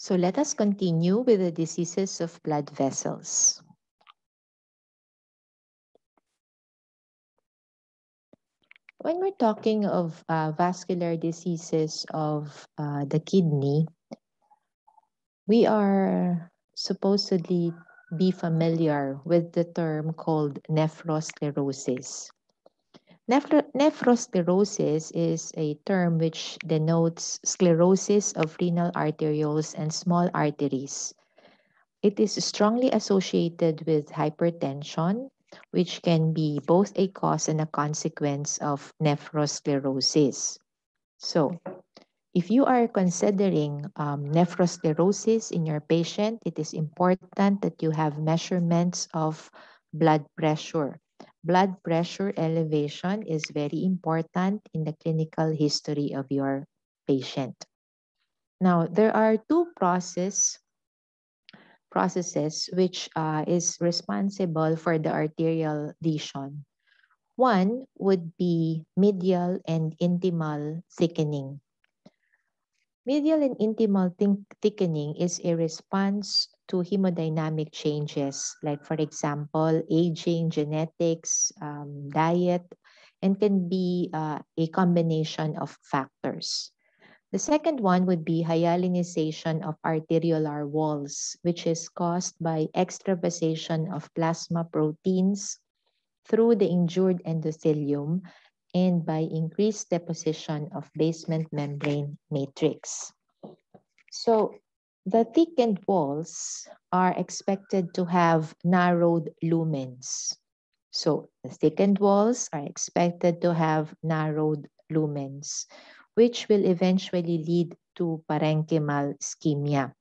So let us continue with the diseases of blood vessels. When we're talking of vascular diseases of the kidney, we are supposedly be familiar with the term called nephrosclerosis. Nephrosclerosis is a term which denotes sclerosis of renal arterioles and small arteries. It is strongly associated with hypertension, which can be both a cause and a consequence of nephrosclerosis. So, if you are considering nephrosclerosis in your patient, it is important that you have measurements of blood pressure. Blood pressure elevation is very important in the clinical history of your patient. Now, there are two processes which is responsible for the arterial lesion. One would be medial and intimal thickening. Medial and intimal thickening is a response to hemodynamic changes, like, for example, aging, genetics, diet, and can be a combination of factors. The second one would be hyalinization of arteriolar walls, which is caused by extravasation of plasma proteins through the injured endothelium and by increased deposition of basement membrane matrix. So the thickened walls are expected to have narrowed lumens. So the thickened walls are expected to have narrowed lumens, which will eventually lead to parenchymal ischemia.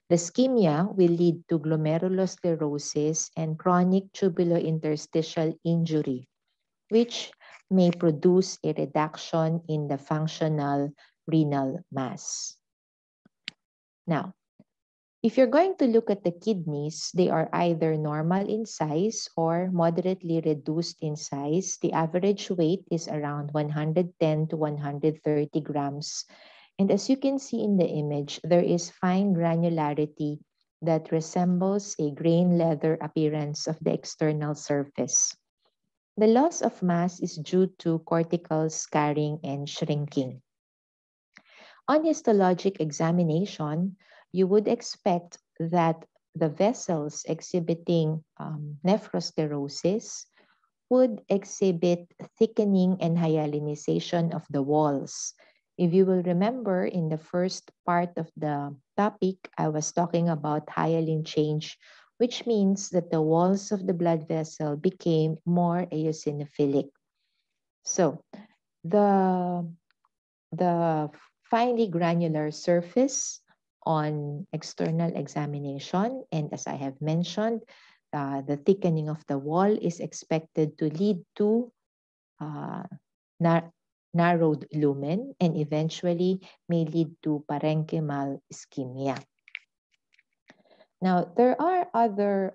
The ischemia will lead to glomerulosclerosis and chronic tubulointerstitial injury, which may produce a reduction in the functional renal mass. Now, if you're going to look at the kidneys, they are either normal in size or moderately reduced in size. The average weight is around 110 to 130 grams. And as you can see in the image, there is fine granularity that resembles a grain leather appearance of the external surface. The loss of mass is due to cortical scarring and shrinking. On histologic examination, you would expect that the vessels exhibiting nephrosclerosis would exhibit thickening and hyalinization of the walls. If you will remember, in the first part of the topic, I was talking about hyaline change, which means that the walls of the blood vessel became more eosinophilic. So the finely granular surface on external examination, and as I have mentioned, the thickening of the wall is expected to lead to narrowed lumen and eventually may lead to parenchymal ischemia. Now, there are other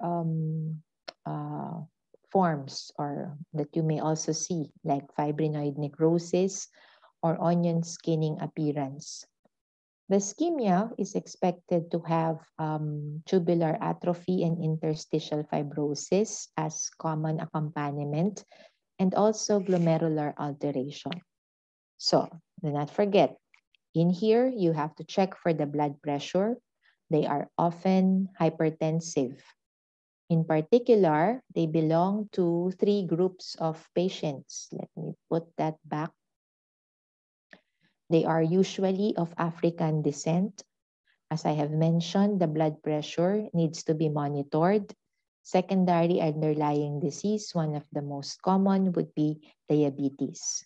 forms that you may also see, like fibrinoid necrosis or onion skinning appearance. The ischemia is expected to have tubular atrophy and interstitial fibrosis as common accompaniment, and also glomerular alteration. So, do not forget, in here, you have to check for the blood pressure. They are often hypertensive. In particular, they belong to three groups of patients. Let me put that back. They are usually of African descent. As I have mentioned, the blood pressure needs to be monitored. Secondary underlying disease, one of the most common would be diabetes.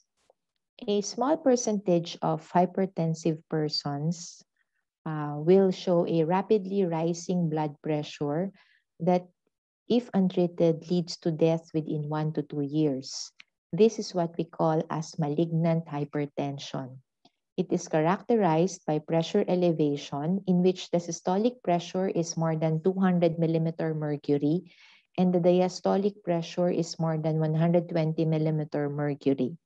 A small percentage of hypertensive persons will show a rapidly rising blood pressure that, if untreated, leads to death within 1 to 2 years. This is what we call as malignant hypertension. It is characterized by pressure elevation in which the systolic pressure is more than 200 millimeter mercury and the diastolic pressure is more than 120 millimeter mercury.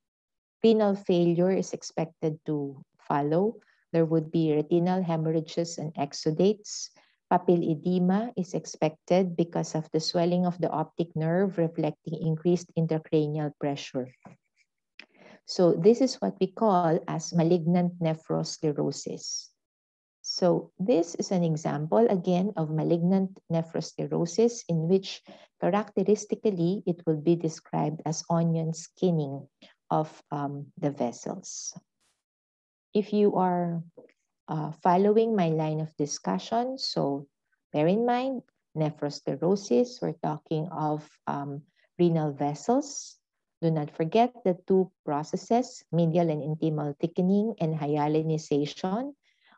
Renal failure is expected to follow, There would be retinal hemorrhages and exudates. Papilledema is expected because of the swelling of the optic nerve reflecting increased intracranial pressure. So this is what we call as malignant nephrosclerosis. So this is an example again of malignant nephrosclerosis in which characteristically it will be described as onion skinning of the vessels. If you are following my line of discussion, so bear in mind, nephrosclerosis, we're talking of renal vessels. Do not forget the two processes, medial and intimal thickening and hyalinization.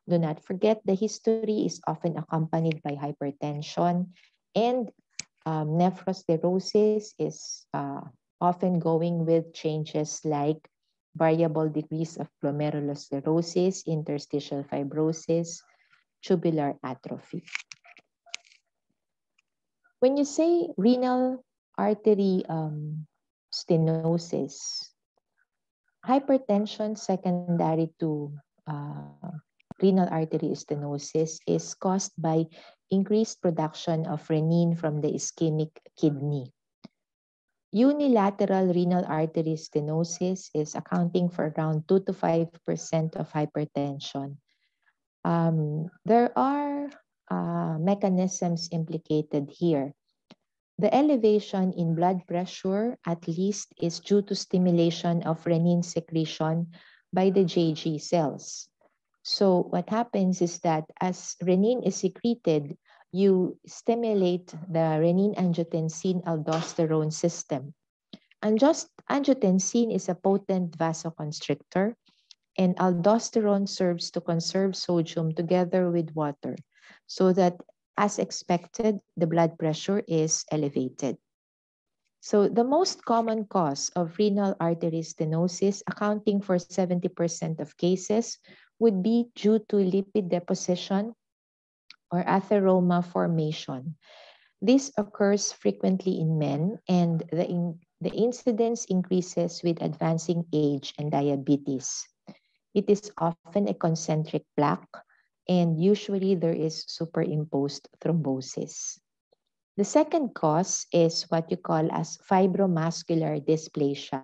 Do not forget the history is often accompanied by hypertension, and nephrosclerosis is often going with changes like variable degrees of glomerulosclerosis, interstitial fibrosis, tubular atrophy. When you say renal artery stenosis, hypertension secondary to renal artery stenosis is caused by increased production of renin from the ischemic kidney. Unilateral renal artery stenosis is accounting for around 2 to 5% of hypertension. There are mechanisms implicated here. The elevation in blood pressure, at least, is due to stimulation of renin secretion by the JG cells. So what happens is that as renin is secreted, you stimulate the renin-angiotensin-aldosterone system. Angiotensin is a potent vasoconstrictor, and aldosterone serves to conserve sodium together with water so that, as expected, the blood pressure is elevated. So the most common cause of renal artery stenosis, accounting for 70% of cases, would be due to lipid deposition or atheroma formation. This occurs frequently in men, and the incidence increases with advancing age and diabetes. It is often a concentric plaque, and usually there is superimposed thrombosis. The second cause is what you call as fibromuscular dysplasia.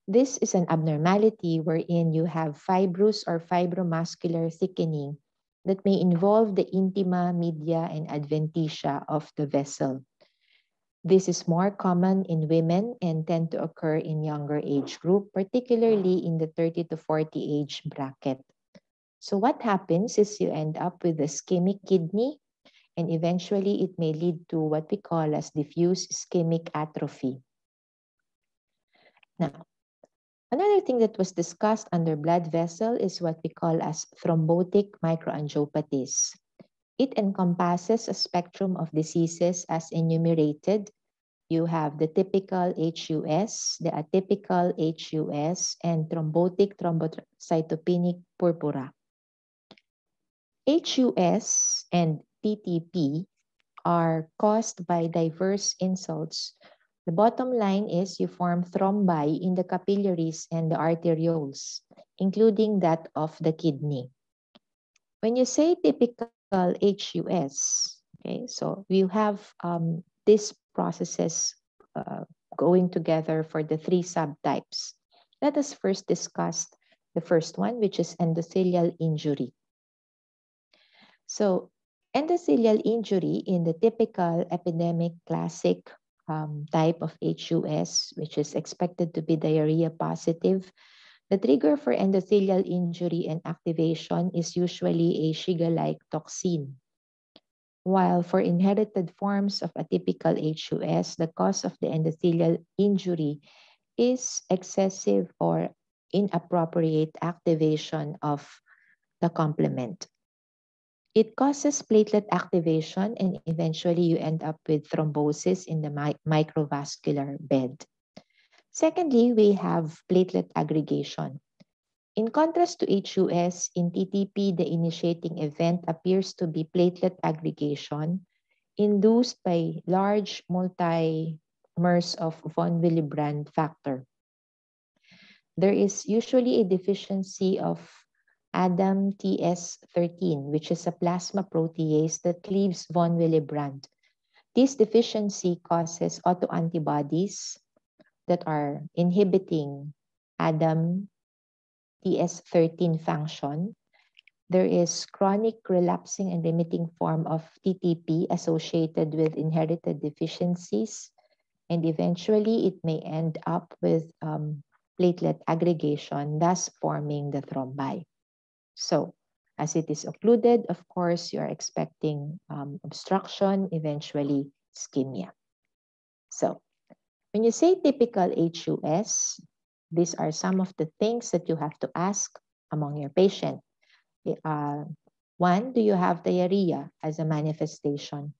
This is an abnormality wherein you have fibrous or fibromuscular thickening that may involve the intima, media, and adventitia of the vessel. This is more common in women and tend to occur in younger age group, particularly in the 30 to 40 age bracket. So what happens is you end up with ischemic kidney, and eventually it may lead to what we call as diffuse ischemic atrophy. Now, another thing that was discussed under blood vessel is what we call as thrombotic microangiopathies. It encompasses a spectrum of diseases as enumerated. You have the typical HUS, the atypical HUS, and thrombotic thrombocytopenic purpura. HUS and TTP are caused by diverse insults. The bottom line is you form thrombi in the capillaries and the arterioles, including that of the kidney. When you say typical HUS, okay, so you have these processes going together for the three subtypes. Let us first discuss the first one, which is endothelial injury. So endothelial injury in the typical epidemic classic type of HUS, which is expected to be diarrhea positive, the trigger for endothelial injury and activation is usually a Shiga-like toxin. While for inherited forms of atypical HUS, the cause of the endothelial injury is excessive or inappropriate activation of the complement. It causes platelet activation, and eventually you end up with thrombosis in the microvascular bed. Secondly, we have platelet aggregation. In contrast to HUS, in TTP, the initiating event appears to be platelet aggregation induced by large multimers of von Willebrand factor. There is usually a deficiency of ADAM TS13, which is a plasma protease that cleaves von Willebrand. This deficiency causes autoantibodies that are inhibiting ADAM TS13 function. There is chronic relapsing and remitting form of TTP associated with inherited deficiencies, and eventually it may end up with platelet aggregation, thus forming the thrombi. So, as it is occluded, of course, you are expecting obstruction, eventually ischemia. So, when you say typical HUS, these are some of the things that you have to ask among your patient. One, do you have diarrhea as a manifestation?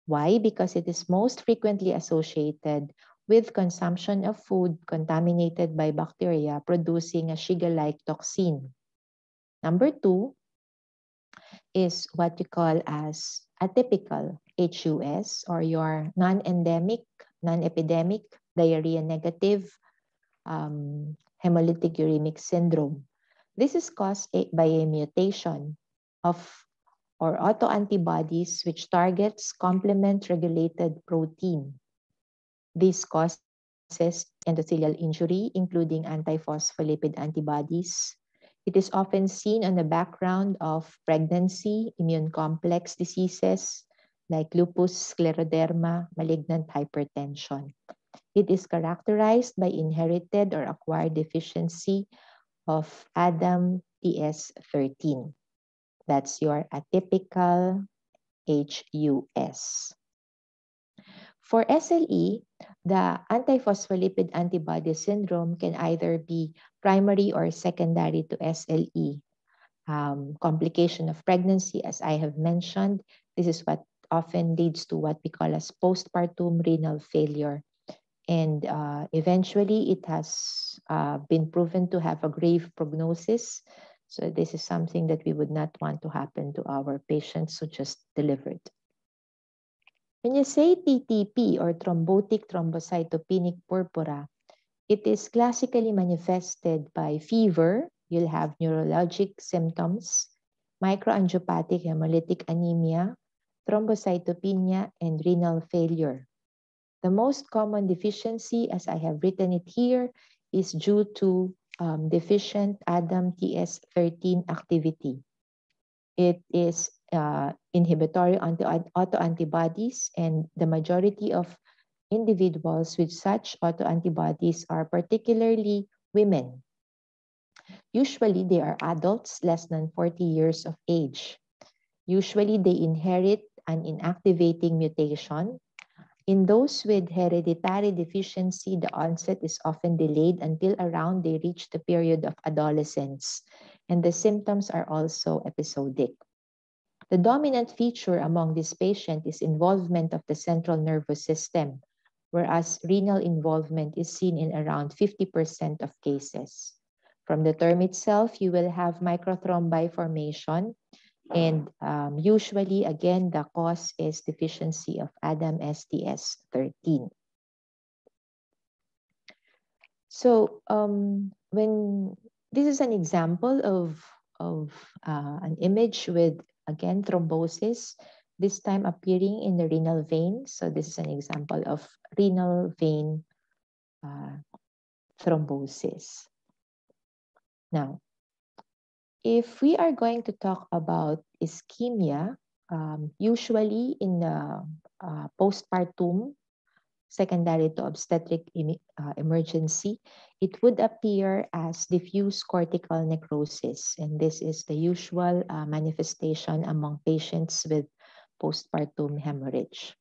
Why? Because it is most frequently associated with consumption of food contaminated by bacteria producing a Shiga-like toxin. Number two is what you call as atypical HUS, or your non-endemic, non-epidemic, diarrhea negative hemolytic uremic syndrome. This is caused by a mutation of or autoantibodies which targets complement-regulated protein. This causes endothelial injury, including antiphospholipid antibodies. It is often seen on the background of pregnancy, immune complex diseases like lupus, scleroderma, malignant hypertension. It is characterized by inherited or acquired deficiency of ADAM TS13. That's your atypical HUS. For SLE, the antiphospholipid antibody syndrome can either be primary or secondary to SLE. Complication of pregnancy, as I have mentioned, this is what often leads to what we call as postpartum renal failure. And eventually, it has been proven to have a grave prognosis. So this is something that we would not want to happen to our patients who just delivered. When you say TTP, or thrombotic thrombocytopenic purpura, it is classically manifested by fever. You'll have neurologic symptoms, microangiopathic hemolytic anemia, thrombocytopenia, and renal failure. The most common deficiency, as I have written it here, is due to deficient ADAM TS13 activity. It is inhibitory autoantibodies, and the majority of individuals with such autoantibodies are particularly women. Usually, they are adults less than 40 years of age. Usually, they inherit an inactivating mutation. In those with hereditary deficiency, the onset is often delayed until around they reach the period of adolescence, and the symptoms are also episodic. The dominant feature among this patient is involvement of the central nervous system, whereas renal involvement is seen in around 50% of cases. From the term itself, you will have microthrombi formation, and usually, again, the cause is deficiency of ADAM STS13. So when this is an example of an image with, again, thrombosis, this time appearing in the renal vein. So this is an example of renal vein thrombosis. Now, if we are going to talk about ischemia, usually in the postpartum, secondary to obstetric emergency, it would appear as diffuse cortical necrosis. And this is the usual manifestation among patients with postpartum hemorrhage.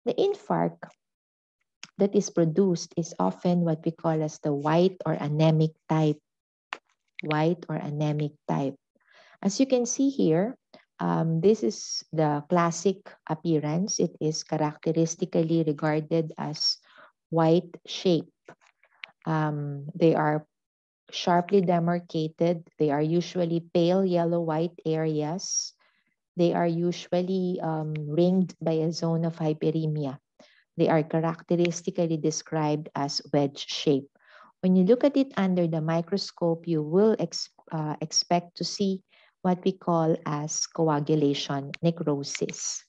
The infarct that is produced is often what we call as the white or anemic type. White or anemic type. As you can see here, this is the classic appearance. It is characteristically regarded as white shape. They are sharply demarcated. They are usually pale yellow-white areas. They are usually ringed by a zone of hyperemia. They are characteristically described as wedge shape. When you look at it under the microscope, you will expect to see what we call as coagulation necrosis.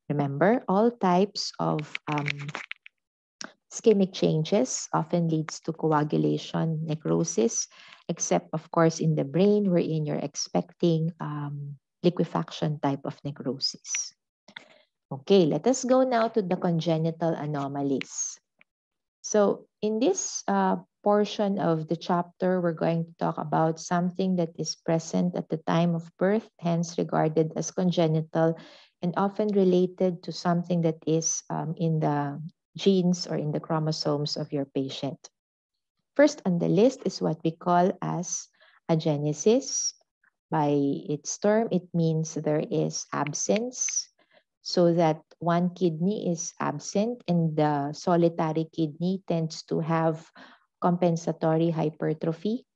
Remember, all types of ischemic changes often leads to coagulation necrosis, except of course in the brain wherein you're expecting liquefaction type of necrosis. Okay, let us go now to the congenital anomalies. So in this portion of the chapter, we're going to talk about something that is present at the time of birth, hence regarded as congenital, and often related to something that is in the genes or in the chromosomes of your patient. First on the list is what we call as agenesis. By its term, it means there is absence, so that one kidney is absent and the solitary kidney tends to have compensatory hypertrophy,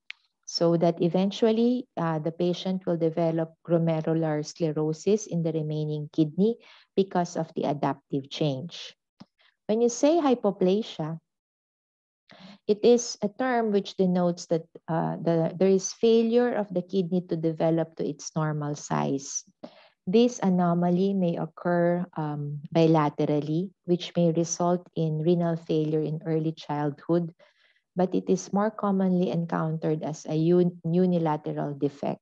so that eventually the patient will develop glomerular sclerosis in the remaining kidney because of the adaptive change. When you say hypoplasia, it is a term which denotes that there is failure of the kidney to develop to its normal size. This anomaly may occur bilaterally, which may result in renal failure in early childhood, but it is more commonly encountered as a unilateral defect.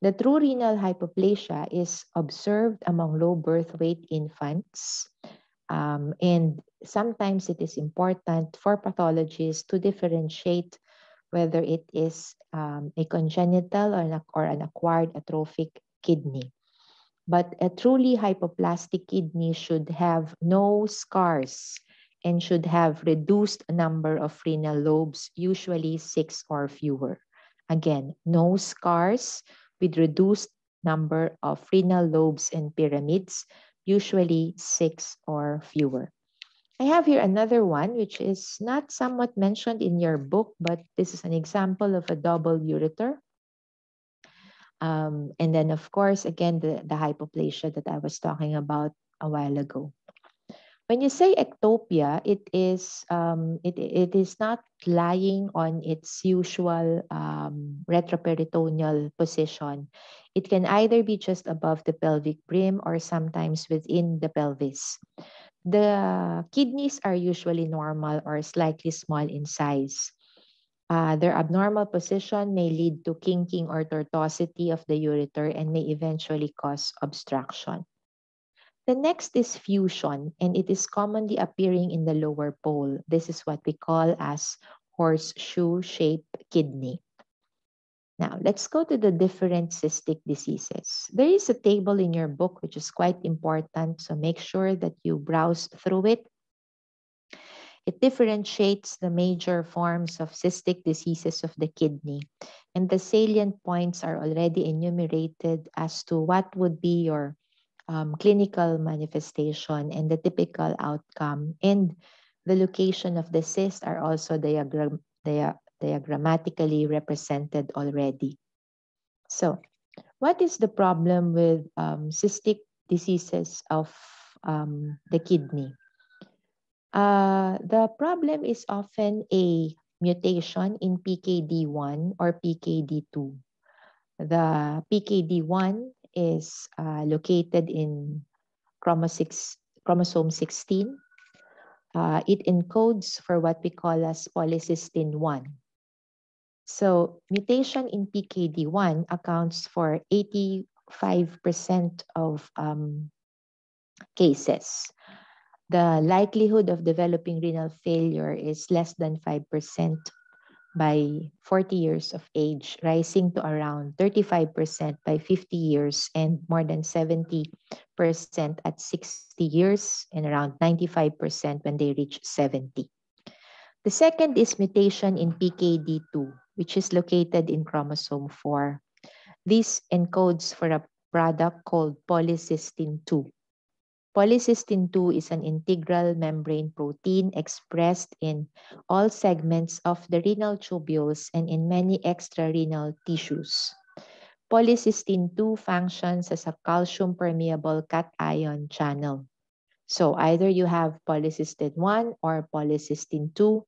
The true renal hypoplasia is observed among low birth weight infants, and sometimes it is important for pathologists to differentiate whether it is a congenital or an acquired atrophic kidney. But a truly hypoplastic kidney should have no scars and should have reduced number of renal lobes, usually 6 or fewer. Again, no scars with reduced number of renal lobes and pyramids, usually 6 or fewer. I have here another one, which is not somewhat mentioned in your book, but this is an example of a double ureter. And then, of course, again, the hypoplasia that I was talking about a while ago. When you say ectopia, it is not lying on its usual retroperitoneal position. It can either be just above the pelvic brim or sometimes within the pelvis. The kidneys are usually normal or slightly small in size. Their abnormal position may lead to kinking or tortuosity of the ureter and may eventually cause obstruction. The next is fusion, and it is commonly appearing in the lower pole. This is what we call as horseshoe-shaped kidney. Now, let's go to the different cystic diseases. There is a table in your book which is quite important, so make sure that you browse through it. It differentiates the major forms of cystic diseases of the kidney, and the salient points are already enumerated as to what would be your clinical manifestation and the typical outcome, and the location of the cyst are also diagrammatically represented already. So, what is the problem with cystic diseases of the kidney? The problem is often a mutation in PKD1 or PKD2. The PKD1 is located in chromosome 16. It encodes for what we call as polycystin 1. So mutation in PKD1 accounts for 85% of cases. The likelihood of developing renal failure is less than 5% by 40 years of age, rising to around 35% by 50 years and more than 70% at 60 years and around 95% when they reach 70. The second is mutation in PKD2, which is located in chromosome 4. This encodes for a product called polycystin 2. Polycystin 2 is an integral membrane protein expressed in all segments of the renal tubules and in many extrarenal tissues. Polycystin 2 functions as a calcium permeable cation channel. So either you have polycystin 1 or polycystin 2,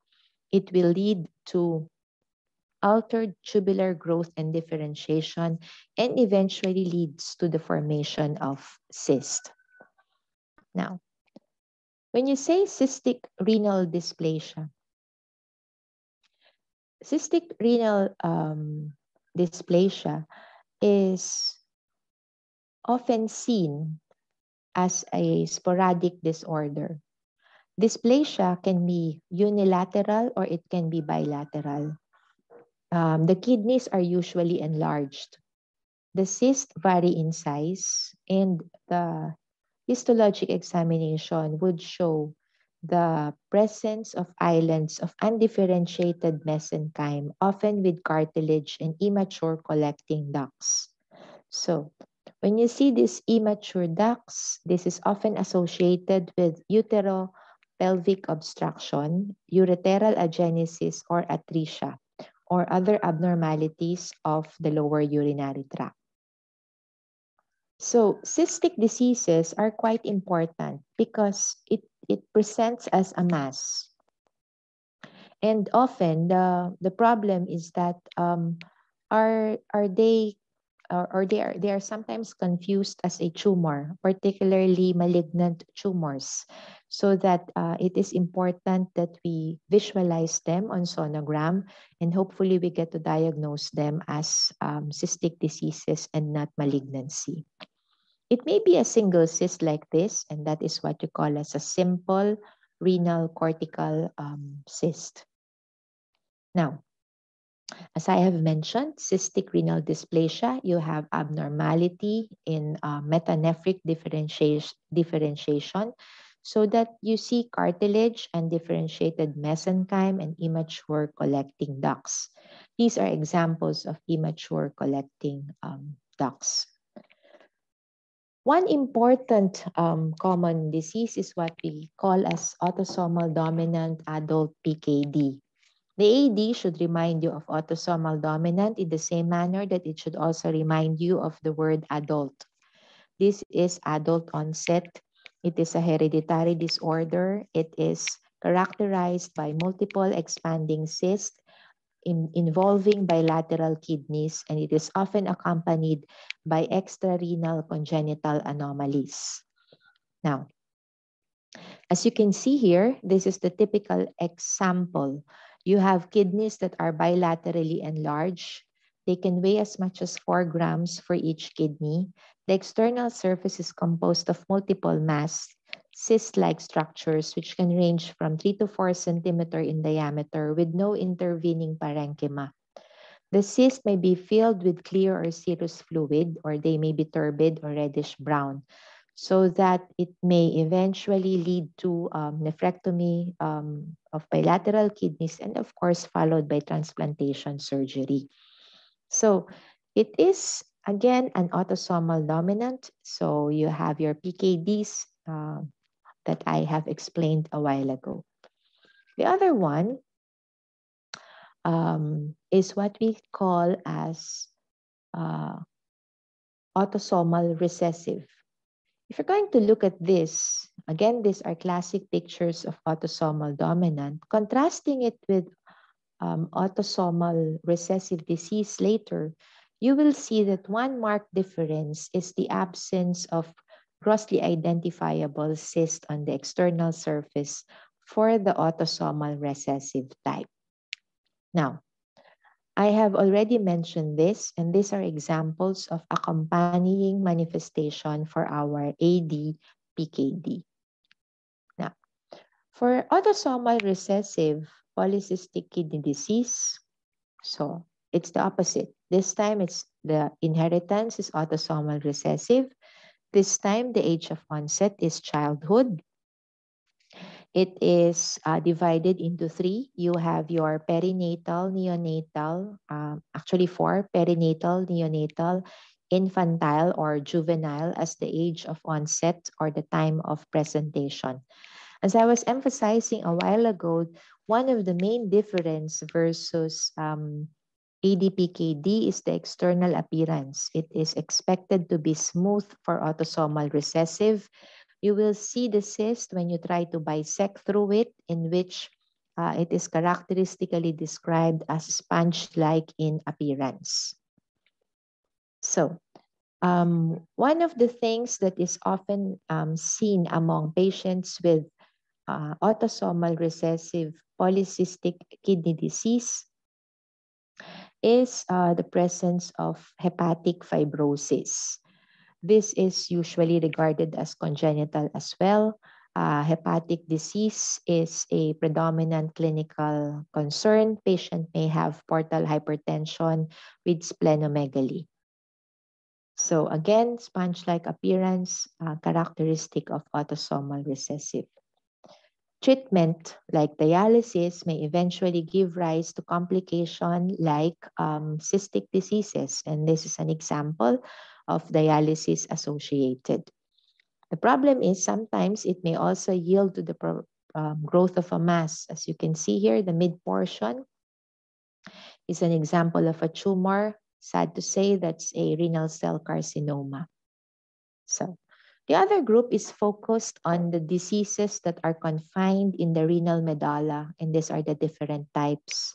it will lead to altered tubular growth and differentiation, and eventually leads to the formation of cyst. Now, when you say cystic renal dysplasia, cystic renal dysplasia is often seen as a sporadic disorder. Dysplasia can be unilateral or it can be bilateral. The kidneys are usually enlarged. The cysts vary in size, and the histologic examination would show the presence of islands of undifferentiated mesenchyme, often with cartilage and immature collecting ducts. So, when you see these immature ducts, this is often associated with uteropelvic obstruction, ureteral agenesis, or atresia, or other abnormalities of the lower urinary tract. So cystic diseases are quite important because it presents as a mass. And often the problem is that are they or they are sometimes confused as a tumor, particularly malignant tumors, so that it is important that we visualize them on sonogram, and hopefully we get to diagnose them as cystic diseases and not malignancy. It may be a single cyst like this, and that is what you call as a simple renal cortical cyst. Now, as I have mentioned, cystic renal dysplasia, you have abnormality in metanephric differentiation, so that you see cartilage and differentiated mesenchyme and immature collecting ducts. These are examples of immature collecting ducts. One important common disease is what we call as autosomal dominant adult PKD. The AD should remind you of autosomal dominant in the same manner that it should also remind you of the word adult. This is adult onset. It is a hereditary disorder. It is characterized by multiple expanding cysts involving bilateral kidneys, and it is often accompanied by extrarenal congenital anomalies. Now, as you can see here, this is the typical example. You have kidneys that are bilaterally enlarged. They can weigh as much as 4 grams for each kidney. The external surface is composed of multiple mass cyst-like structures which can range from 3 to 4 centimeter in diameter with no intervening parenchyma. The cyst may be filled with clear or serous fluid, or they may be turbid or reddish brown, so that it may eventually lead to nephrectomy of bilateral kidneys, and of course followed by transplantation surgery. So it is again an autosomal dominant. So you have your PKDs that I have explained a while ago. The other one is what we call as autosomal recessive. If you're going to look at this, again, these are classic pictures of autosomal dominant. Contrasting it with autosomal recessive disease later, you will see that one marked difference is the absence of grossly identifiable cyst on the external surface for the autosomal recessive type. Now, I have already mentioned this, and these are examples of accompanying manifestation for our AD-PKD. Now, for autosomal recessive polycystic kidney disease, so it's the opposite. This time, it's the inheritance is autosomal recessive. This time, the age of onset is childhood. It is divided into 3. You have your perinatal, neonatal, actually 4, perinatal, neonatal, infantile or juvenile as the age of onset or the time of presentation. As I was emphasizing a while ago, one of the main difference versus ADPKD is the external appearance. It is expected to be smooth for autosomal recessive. You will see the cyst when you try to bisect through it, in which It is characteristically described as sponge-like in appearance. So, one of the things that is often seen among patients with autosomal recessive polycystic kidney disease is the presence of hepatic fibrosis. This is usually regarded as congenital as well. Hepatic disease is a predominant clinical concern. Patient may have portal hypertension with splenomegaly. So again, sponge-like appearance, characteristic of autosomal recessive. Treatment like dialysis may eventually give rise to complication like cystic diseases, and this is an example of dialysis associated. The problem is sometimes it may also yield to the growth of a mass. As you can see here, the mid portion is an example of a tumor. Sad to say, that's a renal cell carcinoma. So the other group is focused on the diseases that are confined in the renal medulla, and these are the different types.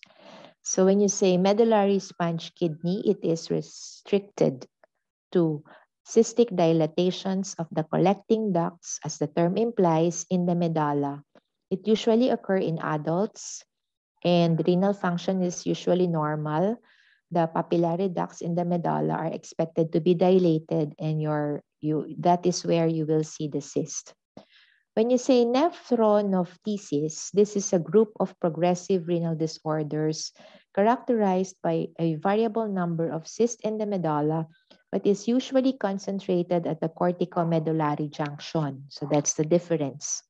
So when you say medullary sponge kidney, it is restricted to cystic dilatations of the collecting ducts, as the term implies, in the medulla. It usually occurs in adults, and renal function is usually normal. The papillary ducts in the medulla are expected to be dilated, and that is where you will see the cyst. When you say nephronophthisis, this is a group of progressive renal disorders characterized by a variable number of cysts in the medulla, but is usually concentrated at the corticomedullary junction. So that's the difference.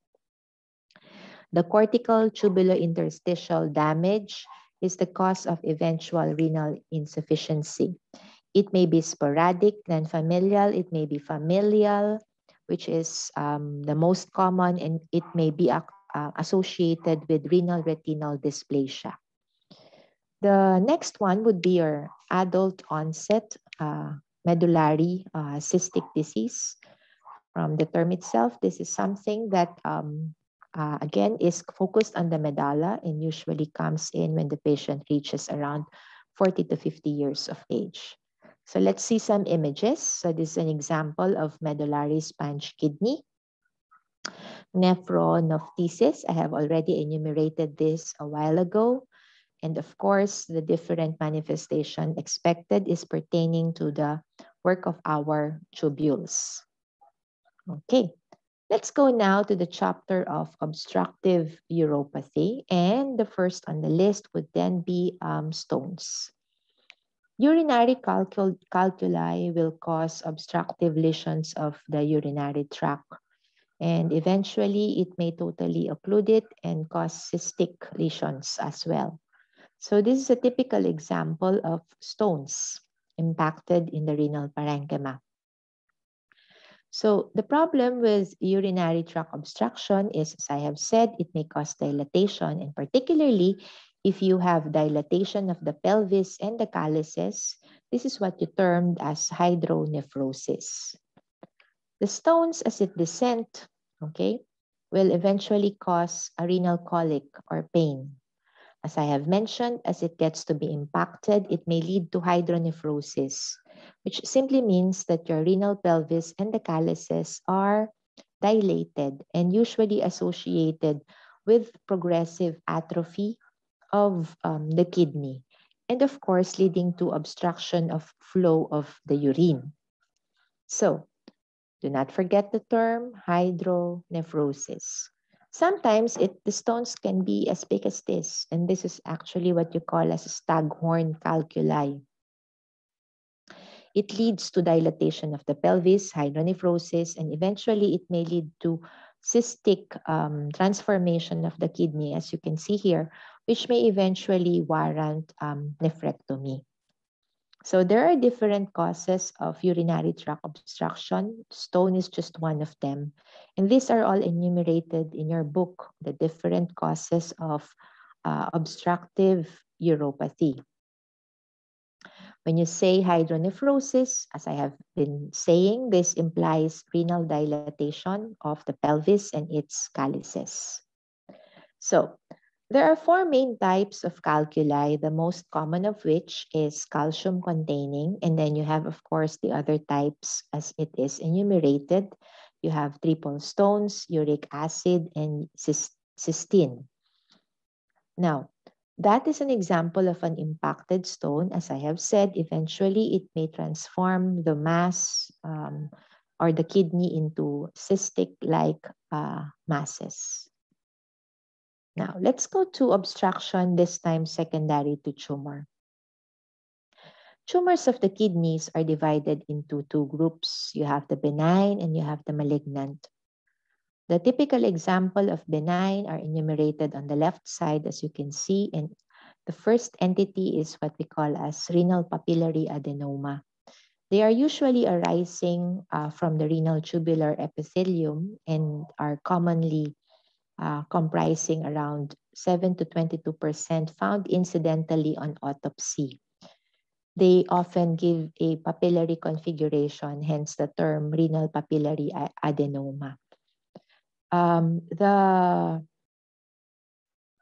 The cortical tubulointerstitial damage is the cause of eventual renal insufficiency. It may be sporadic, non-familial, it may be familial, which is the most common, and it may be associated with renal retinal dysplasia. The next one would be your adult onset medullary cystic disease. From the term itself, this is something that again is focused on the medulla and usually comes in when the patient reaches around 40 to 50 years of age. So let's see some images. So this is an example of medullary sponge kidney. Nephronophthisis, I have already enumerated this a while ago. And of course, the different manifestation expected is pertaining to the work of our tubules. Okay, let's go now to the chapter of obstructive uropathy. And the first on the list would then be stones. Urinary calculi will cause obstructive lesions of the urinary tract, and eventually it may totally occlude it and cause cystic lesions as well. So this is a typical example of stones impacted in the renal parenchyma. So the problem with urinary tract obstruction is, as I have said, it may cause dilatation, and particularly if you have dilatation of the pelvis and the calyces, this is what you termed as hydronephrosis. The stones, as it descend, okay, will eventually cause a renal colic or pain. As I have mentioned, as it gets to be impacted, it may lead to hydronephrosis, which simply means that your renal pelvis and the calyces are dilated and usually associated with progressive atrophy of the kidney, and of course, leading to obstruction of flow of the urine. So, do not forget the term hydronephrosis. Sometimes the stones can be as big as this, and this is actually what you call as staghorn calculi. It leads to dilatation of the pelvis, hydronephrosis, and eventually it may lead to cystic transformation of the kidney, as you can see here, which may eventually warrant nephrectomy. So there are different causes of urinary tract obstruction. Stone is just one of them. And these are all enumerated in your book, the different causes of obstructive uropathy. When you say hydronephrosis, as I have been saying, this implies renal dilatation of the pelvis and its calyces. So There are four main types of calculi, the most common of which is calcium containing. And then you have, of course, the other types as it is enumerated. You have triple stones, uric acid, and cysteine. Now, that is an example of an impacted stone. As I have said, eventually it may transform the mass or the kidney into cystic-like masses. Now, let's go to obstruction, this time secondary to tumor. Tumors of the kidneys are divided into two groups. You have the benign and you have the malignant. The typical example of benign are enumerated on the left side, as you can see, and the first entity is what we call as renal papillary adenoma. They are usually arising from the renal tubular epithelium and are commonly comprising around 7 to 22% found incidentally on autopsy. They often give a papillary configuration, hence the term renal papillary adenoma. The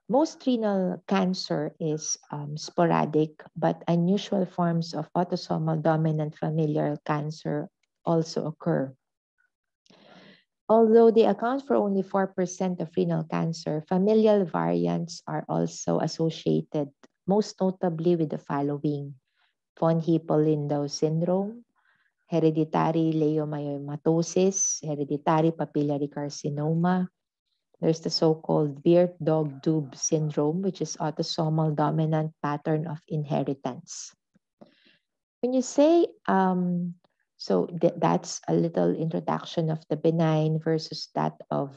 most renal cancer is sporadic, but unusual forms of autosomal dominant familial cancer also occur. Although they account for only 4% of renal cancer, familial variants are also associated, most notably with the following: von Hippel-Lindau syndrome, hereditary leiomyomatosis, hereditary papillary carcinoma. There's the so-called Bird-Dog-Doob syndrome, which is autosomal dominant pattern of inheritance. When you say, that's a little introduction of the benign versus that of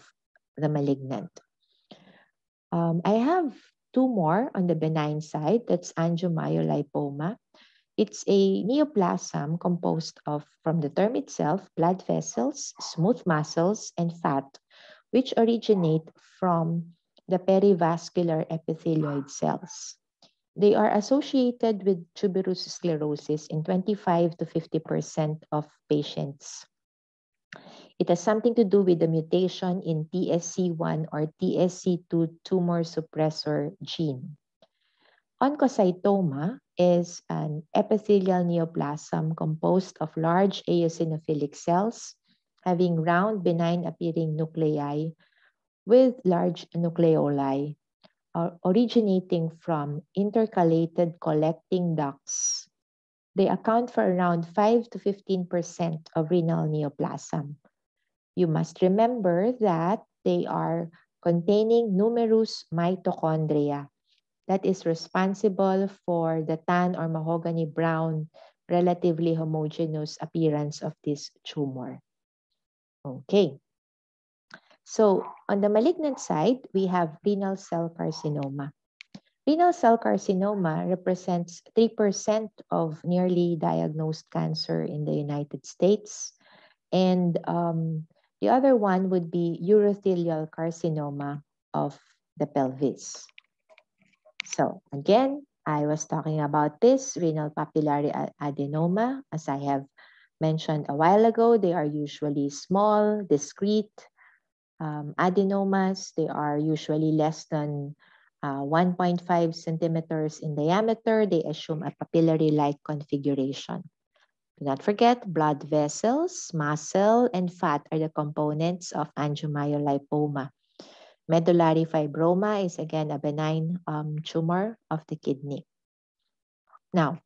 the malignant. I have two more on the benign side. That's angiomyolipoma. It's a neoplasm composed of, from the term itself, blood vessels, smooth muscles, and fat, which originate from the perivascular epithelioid cells. They are associated with tuberous sclerosis in 25 to 50% of patients. It has something to do with the mutation in TSC1 or TSC2 tumor suppressor gene. Oncocytoma is an epithelial neoplasm composed of large eosinophilic cells having round, benign-appearing nuclei with large nucleoli, originating from intercalated collecting ducts. They account for around 5 to 15% of renal neoplasm. You must remember that they are containing numerous mitochondria that is responsible for the tan or mahogany brown, relatively homogeneous appearance of this tumor. Okay. So on the malignant side, we have renal cell carcinoma. Renal cell carcinoma represents 3% of nearly diagnosed cancer in the United States. And the other one would be urothelial carcinoma of the pelvis. So again, I was talking about this renal papillary adenoma. As I have mentioned a while ago, they are usually small, discrete adenomas. They are usually less than 1.5 centimeters in diameter. They assume a papillary-like configuration. Do not forget, blood vessels, muscle, and fat are the components of angiomyolipoma. Medullary fibroma is again a benign tumor of the kidney. Now,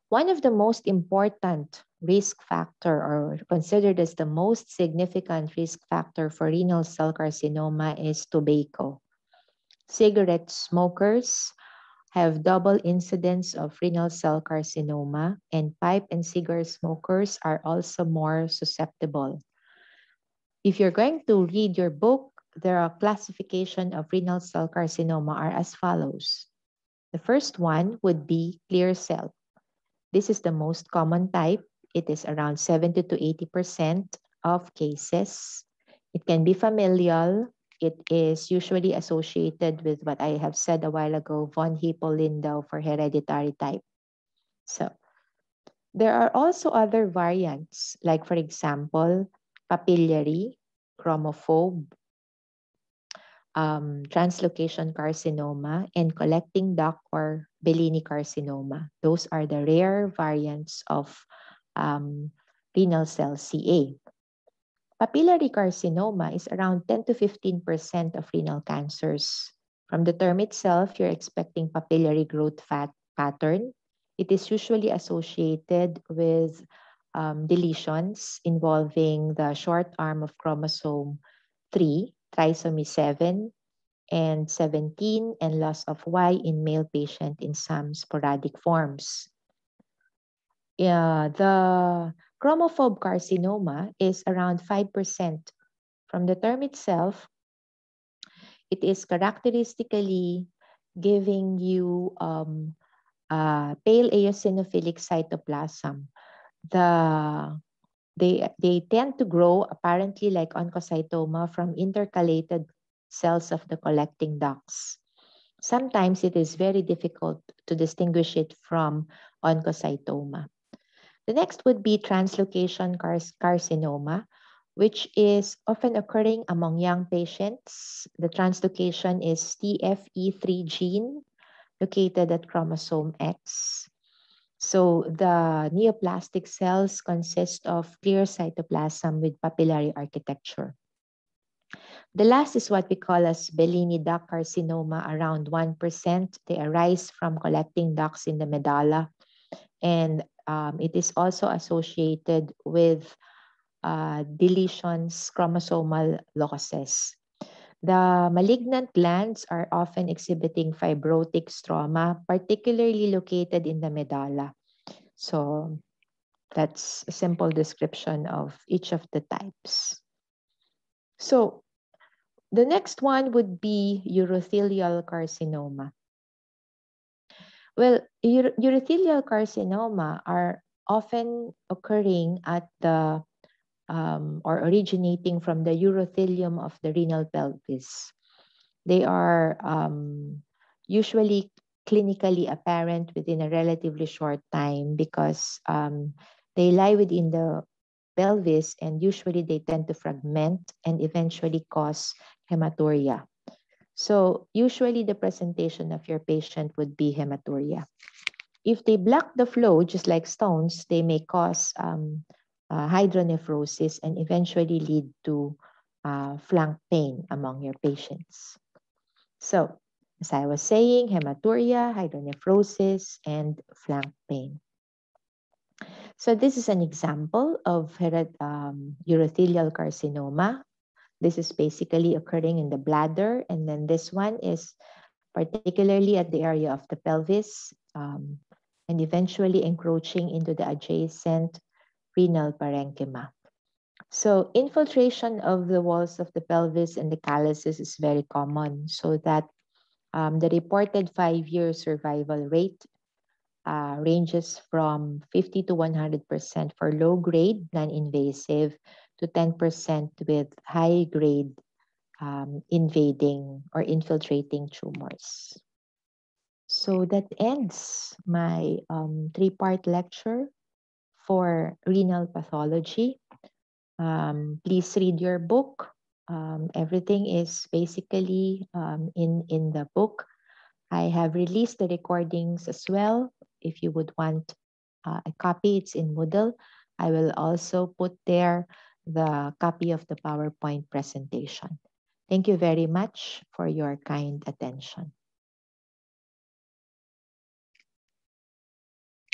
one of the most important risk factor, or considered as the most significant risk factor for renal cell carcinoma, is tobacco. Cigarette smokers have double incidence of renal cell carcinoma, and pipe and cigar smokers are also more susceptible. If you're going to read your book, there are classification of renal cell carcinoma are as follows. The first one would be clear cell. This is the most common type. It is around 70 to 80% of cases. It can be familial. It is usually associated with what I have said a while ago, von Hippel-Lindau for hereditary type. So there are also other variants, like for example, papillary, chromophobe, translocation carcinoma and collecting duct or Bellini carcinoma. Those are the rare variants of renal cell CA. Papillary carcinoma is around 10 to 15% of renal cancers. From the term itself, you're expecting papillary growth pattern. It is usually associated with deletions involving the short arm of chromosome 3, trisomy 7, and 17, and loss of Y in male patient in some sporadic forms. The chromophobe carcinoma is around 5%. From the term itself, it is characteristically giving you pale eosinophilic cytoplasm. They tend to grow apparently like oncocytoma from intercalated cells of the collecting ducts. Sometimes it is very difficult to distinguish it from oncocytoma. The next would be translocation carcinoma, which is often occurring among young patients. The translocation is TFE3 gene located at chromosome X. So the neoplastic cells consist of clear cytoplasm with papillary architecture. The last is what we call as Bellini duct carcinoma, around 1%. They arise from collecting ducts in the medulla, and it is also associated with deletions, chromosomal losses. The malignant glands are often exhibiting fibrotic stroma, particularly located in the medulla. So that's a simple description of each of the types. So the next one would be urothelial carcinoma. Well, urothelial carcinoma are often occurring at the or originating from the urothelium of the renal pelvis. They are usually clinically apparent within a relatively short time because they lie within the pelvis, and usually they tend to fragment and eventually cause hematuria. So usually the presentation of your patient would be hematuria. If they block the flow, just like stones, they may cause hydronephrosis and eventually lead to flank pain among your patients. So, as I was saying, hematuria, hydronephrosis, and flank pain. So this is an example of urothelial carcinoma. This is basically occurring in the bladder, and then this one is particularly at the area of the pelvis, and eventually encroaching into the adjacent renal parenchyma. So infiltration of the walls of the pelvis and the calyces is very common, so that the reported 5-year survival rate ranges from 50 to 100% for low-grade, non-invasive, to 10% with high-grade invading or infiltrating tumors. So that ends my 3-part lecture for renal pathology. Please read your book. Everything is basically in the book. I have released the recordings as well. If you would want a copy, it's in Moodle. I will also put there the copy of the PowerPoint presentation. Thank you very much for your kind attention.